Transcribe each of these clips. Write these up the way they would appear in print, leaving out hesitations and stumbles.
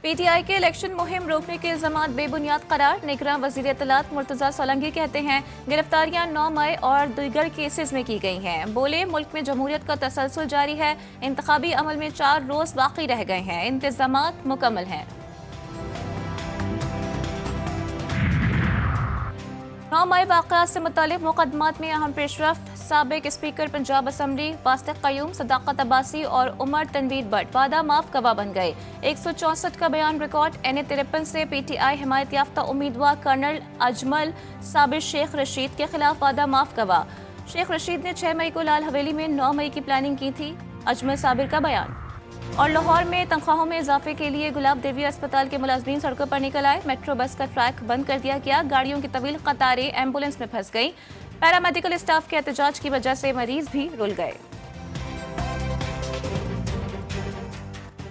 PTI के election मुहिम रोकने के इल्जामात बेबुनियाद करार। निगरान वजीर इत्तलात मुर्तजा सोलंकी कहते हैं गिरफ्तारियां 9 मई और दीगर केसेस में की गई हैं। बोले मुल्क में जमहूरियत का तसलसल जारी है, इंतखाबी अमल में 4 रोज बाकी रह गए हैं, इंतजामात मुकम्मल हैं। 9 मई वाक़यात से मुतालिक मुकदमात में अहम पेशरफ्त। साबिक स्पीकर पंजाब असम्बली वास्तिक क़य्यूम, सदाकत अब्बासी और उमर तनवीर भट्ट वादा माफ गवाह बन गए। 164 का बयान रिकॉर्ड। NA-53 से PTI हिमायत याफ्ता उम्मीदवार कर्नल अजमल साबिर शेख रशीद के खिलाफ वादा माफ गवाह। शेख रशीद ने 6 मई को लाल हवेली में 9 मई की प्लानिंग की थी। अजमल साबिर का बयान। और लाहौर में तनख्वाहों में इजाफे के लिए गुलाब देवी अस्पताल के मुलाजमीन सड़कों पर निकल आए। मेट्रो बस का ट्रैक बंद कर दिया गया। गाड़ियों की तवील कतारें एम्बुलेंस में फंस गई। पैरामेडिकल स्टाफ के एहतजाज की वजह से मरीज भी रुल गए।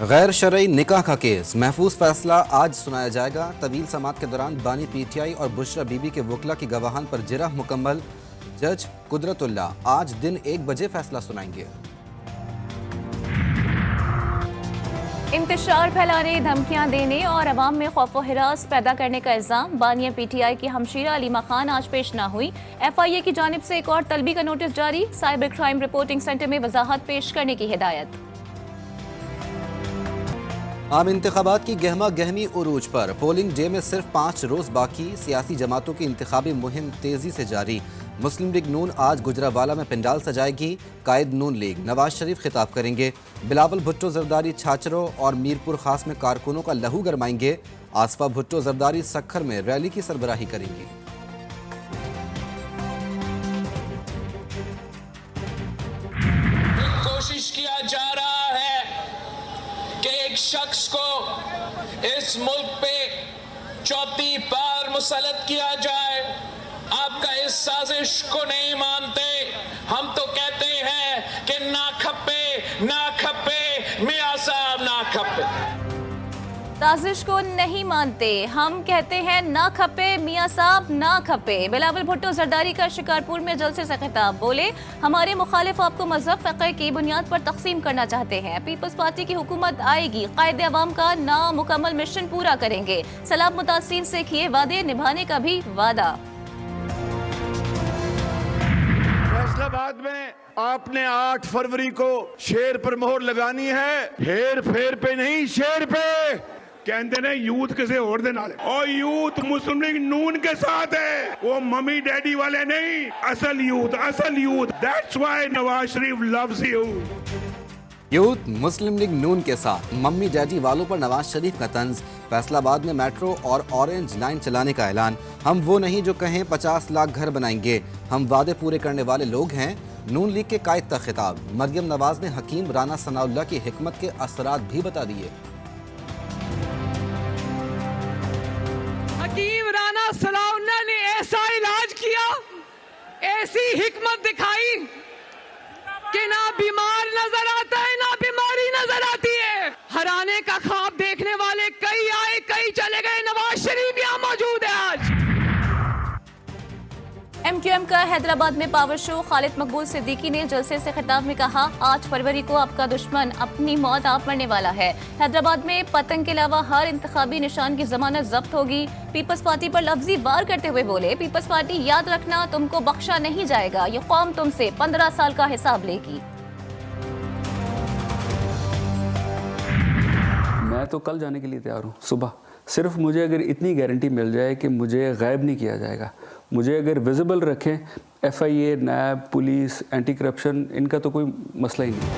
गैर शरई निकाह का केस महफूज फैसला आज सुनाया जाएगा। तवील समात के दौरान बानी PTI और बुशरा बीबी के वकला की गवाहान पर जिरह मुकम्मल। जज कुदरतुल्ला आज दिन 1 बजे फैसला सुनाएंगे। इंतशार फैलाने, धमकियां देने और अवाम में खौफ व हिरास पैदा करने का इल्जाम। बानिया PTI की हमशीरा अलीमा खान आज पेश न हुई। FIA की जानिब से एक और तलबी का नोटिस जारी। साइबर क्राइम रिपोर्टिंग सेंटर में वजाहत पेश करने की हिदायत। आम इंतखाबात की गहमा गहमी उरूज पर। पोलिंग डे में सिर्फ 5 रोज बाकी। सियासी जमातों की इंतखाबी मुहिम तेजी से जारी। मुस्लिम लीग नून आज गुजरावाला में पंडाल सजाएगी। कायद नून लीग नवाज शरीफ खिताब करेंगे। बिलावल भुट्टो जरदारी छाछरों और मीरपुर खास में कारकुनों का लहू गरमाएंगे। आसफा भुट्टो जरदारी सक्खर में रैली की सरबराही करेंगी। कोशिश किया जा रहा है कि एक शख्स को इस मुल्क पे चौथी बार मुसल्लत किया जाए। आपका इस साजिश को नहीं मानते। हम तो कहते हैं कि ना खप्पे मियां साहब ना खप्पे। साजिश को नहीं मानते, हम कहते हैं ना खपे मियां साहब ना खपे। बिलावल भुट्टो जरदारी का शिकारपुर में जलसे से खिताब। बोले हमारे मुखालिफ आपको मजहब फ़िक़्ह की बुनियाद पर तकसीम करना चाहते हैं। पीपल्स पार्टी की हुकूमत आएगी, कायदे अवाम का नामुकम्मल मिशन पूरा करेंगे। सलाब मुतासिरीन से किए वादे निभाने का भी वादा। फैसलाबाद में आपने 8 फरवरी को शेर पर मोहर लगानी है। हेर फेर पे नहीं, शेर पे। कहते ने यूथ किसी और दे नाल और यूथ मुस्लिम लीग नून के साथ है, वो मम्मी डैडी वाले नहीं। असल youth. That's why Nawaz Sharif loves you. Youth Muslim League Noon के साथ, मम्मी डैडी वालों पर नवाज शरीफ का तंज। फैसलाबाद में मेट्रो और ऑरेंज लाइन चलाने का ऐलान। हम वो नहीं जो कहें 50 लाख घर बनाएंगे, हम वादे पूरे करने वाले लोग हैं। नून लीग के कायद का खिताब। मरियम नवाज ने हकीम राना सनाउल्लाह की हिकमत के असरात भी बता दिए। हकीम राना सनाउल्लाह ने ऐसा इलाज किया, ऐसी हिकमत दिखाई कि ना बीमार नजर आता है ना बीमारी नजर आती है। हराने का ख्वाब देखने वाले कई आए कई चले गए। नवाज शरीफ यहाँ मौजूद है आज। MQM का हैदराबाद में पावर शो। खालिद मकबूल सिद्दीकी ने जलसे से खिताब में कहा 8 फरवरी को आपका दुश्मन अपनी मौत आप मरने वाला है। हैदराबाद में पतंग के अलावा हर इंतखाबी निशान की जमानत जब्त होगी। पीपल्स पार्टी पर लफ्जी वार करते हुए बोले पीपल्स पार्टी याद रखना तुमको बख्शा नहीं जाएगा, ये कौम तुमसे 15 साल का हिसाब लेगी। मैं तो कल जाने के लिए तैयार हूँ सुबह। सिर्फ मुझे अगर इतनी गारंटी मिल जाए कि मुझे गायब नहीं किया जाएगा, मुझे अगर विजिबल रखें FIA, नैब, पुलिस, एंटी करप्शन, इनका तो कोई मसला ही नहीं।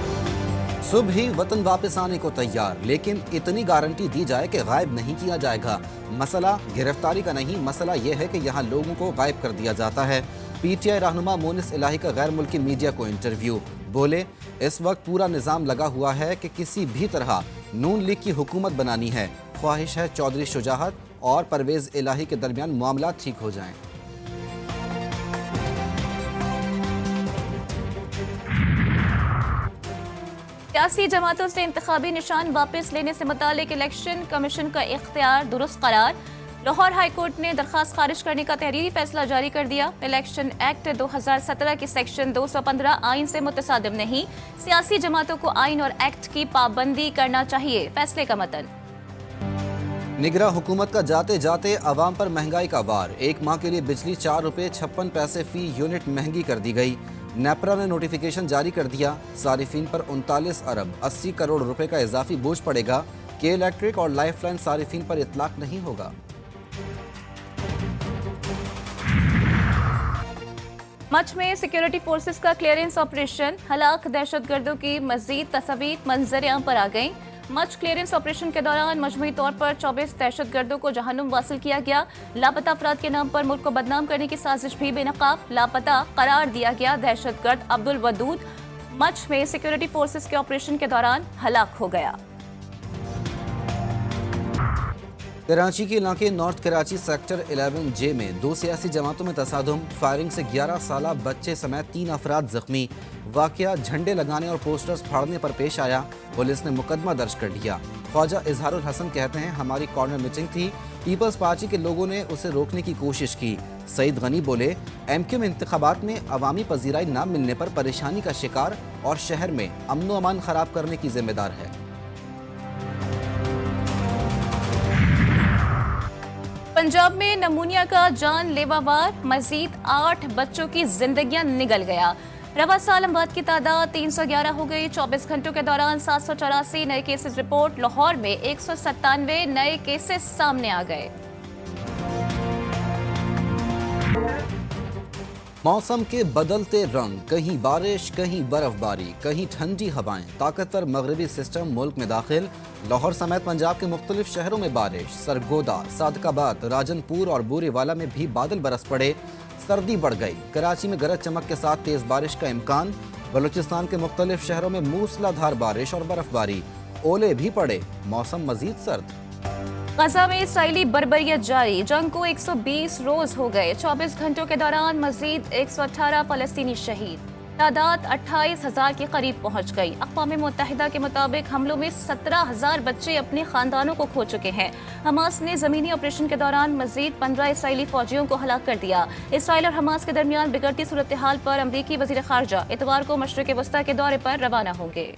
सुबह ही वतन वापस आने को तैयार, लेकिन इतनी गारंटी दी जाए कि गायब नहीं किया जाएगा। मसला गिरफ्तारी का नहीं, मसला यह है कि यहाँ लोगों को गायब कर दिया जाता है। PTI रहनुमा मोनिस इलाही का गैर मुल्की मीडिया को इंटरव्यू। बोले इस वक्त पूरा निज़ाम लगा हुआ है कि किसी भी तरह नून लीग की हुकूमत बनानी है। ख्वाहिश है चौधरी शुजाहत और परवेज इलाही के दरमियान मामला ठीक हो जाएं। सियासी जमातों से इंतखाबी निशान वापस लेने से मुतालिक इलेक्शन कमीशन का इख्तियार दुरुस्त करार। लाहौर हाई कोर्ट ने दरखास्त खारिज करने का तहरीरी फैसला जारी कर दिया। इलेक्शन एक्ट 2017 की सेक्शन 215 आइन से मुतसादिम नहीं। सियासी जमातों को आइन और एक्ट की पाबंदी करना चाहिए। फैसले का मतन। निगरा हुकूमत का जाते जाते अवाम पर महंगाई का वार। एक माह के लिए बिजली 4 रुपये 56 पैसे फी यूनिट महंगी कर दी गई। नेपरा ने नोटिफिकेशन जारी कर दिया। सारिफीन पर 39 अरब 80 करोड़ रुपए का इजाफी बोझ पड़ेगा। के इलेक्ट्रिक और लाइफलाइन सारिफीन पर इतलाक नहीं होगा। मच में सिक्योरिटी फोर्सेस का क्लियरेंस ऑपरेशन, हलाक दहशतगर्दों की मजीद तस्वीर मंजर आम पर आ गई। मच क्लियरेंस ऑपरेशन के दौरान मजमूई तौर पर 24 दहशतगर्दों को जहन्नुम वासिल किया गया। लापता अफराद के नाम पर मुल्क को बदनाम करने की साजिश भी बेनकाब। लापता करार दिया गया दहशतगर्द अब्दुल वदूद मच में सिक्योरिटी फोर्सेस के ऑपरेशन के दौरान हलाक हो गया। कराची के इलाके नॉर्थ कराची सेक्टर 11J में 2 सियासी जमातों में तसादुम। फायरिंग से 11 साला बच्चे समेत 3 अफराद जख्मी। वाकया झंडे लगाने और पोस्टर्स फाड़ने पर पेश आया। पुलिस ने मुकदमा दर्ज कर लिया। ख्वाजा इजहारुल हसन कहते हैं, हमारी कॉर्नर मीटिंग थी, पीपल्स पार्टी के लोगों ने उसे रोकने की कोशिश की। सईद गनी बोले, MQ में इंतखाबात में अवामी पजीराई न मिलने पर परेशानी का शिकार और शहर में अमन अमान खराब करने की जिम्मेदार है। पंजाब में नमूनिया का जानलेवा वार, मजीद 8 बच्चों की जिंदगियां निगल गया। रवा साल अमवात की तादाद 311 हो गई। 24 घंटों के दौरान 784 नए केसेस रिपोर्ट। लाहौर में 197 नए केसेस सामने आ गए। मौसम के बदलते रंग, कहीं बारिश, कहीं बर्फबारी, कहीं ठंडी हवाएं। ताकतवर मगरबी सिस्टम मुल्क में दाखिल। लाहौर समेत पंजाब के मुख्तलिफ शहरों में बारिश। सरगोदा, सादकाबाद, राजनपुर और बोरीवाला में भी बादल बरस पड़े। सर्दी बढ़ गई। कराची में गरज चमक के साथ तेज बारिश का इम्कान। बलूचिस्तान के मुख्तलिफ शहरों में मूसलाधार बारिश और बर्फबारी। ओले भी पड़े। मौसम मजीद सर्द। गजा में इसराइली बर्बरियत जारी। जंग को 120 रोज हो गए। 24 घंटों के दौरान मजीद 118 फलस्तीनी शहीद। तादाद 28,000 के करीब पहुंच गई। अक़वाम मुत्तहिदा के मुताबिक हमलों में 17,000 बच्चे अपने खानदानों को खो चुके हैं। हमास ने जमीनी ऑपरेशन के दौरान मजीद 15 इसराइली फौजियों को हलाक कर दिया। इसराइल और हमास के दरमियान बिगड़ती सूरत हाल पर अमरीकी वज़ीर ख़ारजा इतवार को मशरिक़ वस्ता के दौरे पर रवाना होंगे।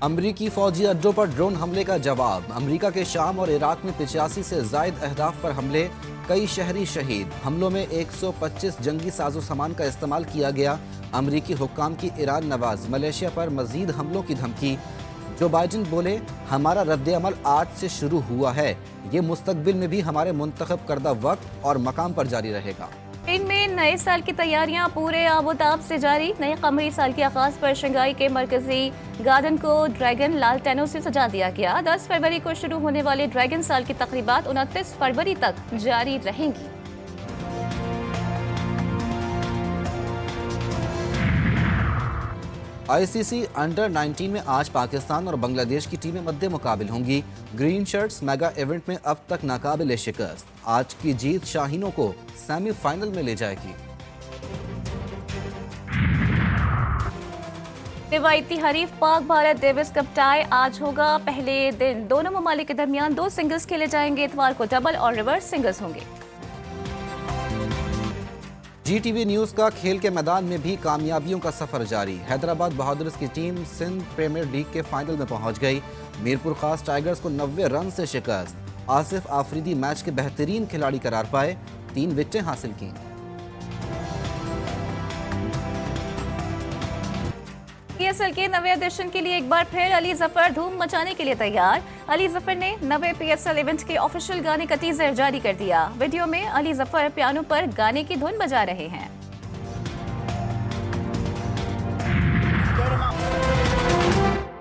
अमरीकी फौजी अड्डों पर ड्रोन हमले का जवाब। अमरीका के शाम और इराक में 85 से जायद अहदाफ पर हमले। कई शहरी शहीद। हमलों में 125 जंगी साजो सामान का इस्तेमाल किया गया। अमरीकी हुक्काम की ईरान नवाज मलेशिया पर मजीद हमलों की धमकी। जो बाइडेन बोले, हमारा रद्द-ए-अमल आज से शुरू हुआ है। ये मुस्तकबिल में भी हमारे मुंतखब करदा वक्त और मकाम पर जारी रहेगा। चीन में नए साल की तैयारियां पूरे आबोताब से जारी। नए कमरी साल के आगाज पर शंघाई के मरकजी गार्डन को ड्रैगन लालटेनों से सजा दिया गया। 10 फरवरी को शुरू होने वाले ड्रैगन साल की तकरीबात 29 फरवरी तक जारी रहेंगी। ICC अंडर 19 में आज पाकिस्तान और बांग्लादेश की टीमें मद्दे मुकाबिल होंगी। ग्रीन शर्ट्स मेगा इवेंट में अब तक नाकाबिल शिकस्त। आज की जीत शाहीनों को सेमीफाइनल में ले जाएगी। रिवायती हरीफ Pak Bharat Davis cup tie आज होगा। पहले दिन दोनों ममालिक के दरमियान 2 सिंगल्स खेले जाएंगे। इतवार को डबल और रिवर्स सिंगल्स होंगे। GTV न्यूज का खेल के मैदान में भी कामयाबियों का सफर जारी। हैदराबाद बहादुर्स की टीम सिंध प्रीमियर लीग के फाइनल में पहुंच गई। मीरपुर खास टाइगर्स को 90 रन से शिकस्त। आसिफ आफरीदी मैच के बेहतरीन खिलाड़ी करार पाए। 3 विकेटें हासिल की। PSL के नवे एडिशन के लिए एक बार फिर अली जफर धूम मचाने के लिए तैयार। अली जफर ने नवे PSL इवेंट के ऑफिशियल गाने का टीजर जारी कर दिया। वीडियो में अली जफर पियानो पर गाने की धुन बजा रहे हैं।